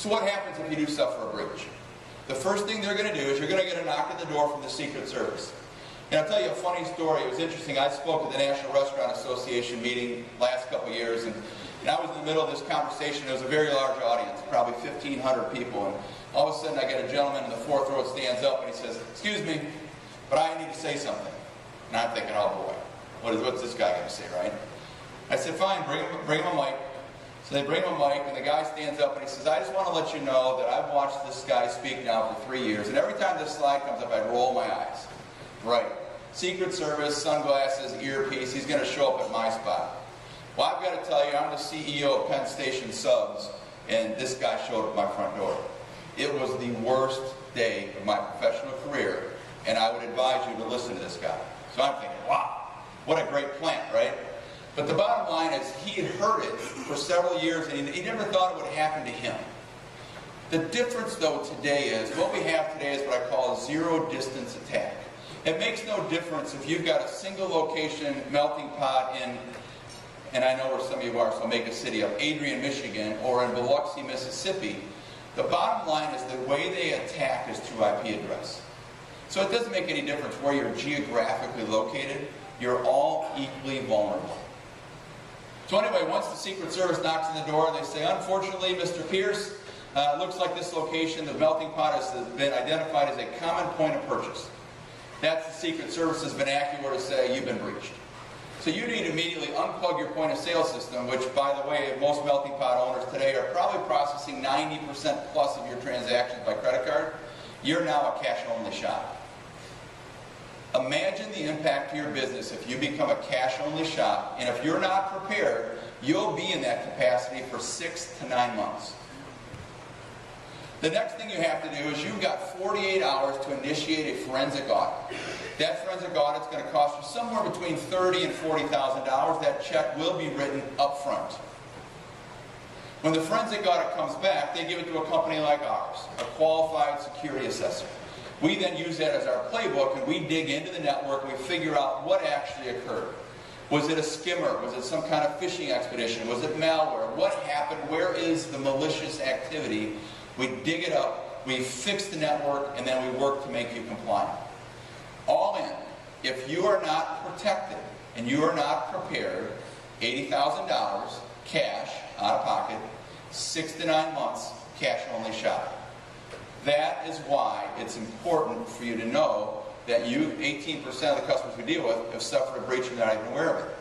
So what happens if you do suffer a breach? The first thing they're going to do is you're going to get a knock at the door from the Secret Service. And I'll tell you a funny story. It was interesting. I spoke at the National Restaurant Association meeting last couple of years, and I was in the middle of this conversation. It was a very large audience, probably 1,500 people, and all of a sudden I get a gentleman in the fourth row stands up and he says, "Excuse me, but I need to say something." And I'm thinking, oh boy, what's this guy going to say, right? I said, fine, bring him a mic. So they bring him a mic, and the guy stands up and he says, "I just want to let you know that I've watched this guy speak now for 3 years, and every time this slide comes up, I roll my eyes." Right. Secret Service, sunglasses, earpiece, he's going to show up at my spot. Well, I've got to tell you, I'm the CEO of Penn Station Subs, and this guy showed up at my front door. It was the worst day of my professional career, and I would advise you to listen to this guy. So I'm thinking, wow, what a great plant, right? But the bottom line is he had heard it for several years, and he never thought it would happen to him. The difference, though, today is, what we have today is what I call a zero-distance attack. It makes no difference if you've got a single location melting pot in, and I know where some of you are, so I'll make a city up, Adrian, Michigan, or in Biloxi, Mississippi. The bottom line is the way they attack is through IP address. So it doesn't make any difference where you're geographically located. You're all equally vulnerable. So anyway, once the Secret Service knocks on the door, they say, "Unfortunately, Mr. Pierce, it looks like this location, the melting pot, has been identified as a common point of purchase." That's the Secret Service's vernacular to say you've been breached. So you need to immediately unplug your point of sale system, which, by the way, most melting pot owners today are probably processing 90% plus of your transactions by credit card. You're now a cash-only shop. Imagine the impact to your business if you become a cash-only shop, and if you're not prepared, you'll be in that capacity for 6 to 9 months. The next thing you have to do is you've got 48 hours to initiate a forensic audit. That forensic audit is going to cost you somewhere between $30,000 and $40,000. That check will be written up front. When the forensic audit comes back, they give it to a company like ours, a qualified security assessor. We then use that as our playbook, and we dig into the network and we figure out what actually occurred. Was it a skimmer? Was it some kind of phishing expedition? Was it malware? What happened? Where is the malicious activity? We dig it up, we fix the network, and then we work to make you compliant. All in, if you are not protected and you are not prepared, $80,000 cash out of pocket, 6 to 9 months cash only shop. That is why it's important for you to know that 18% of the customers we deal with have suffered a breach and they're not even aware of it.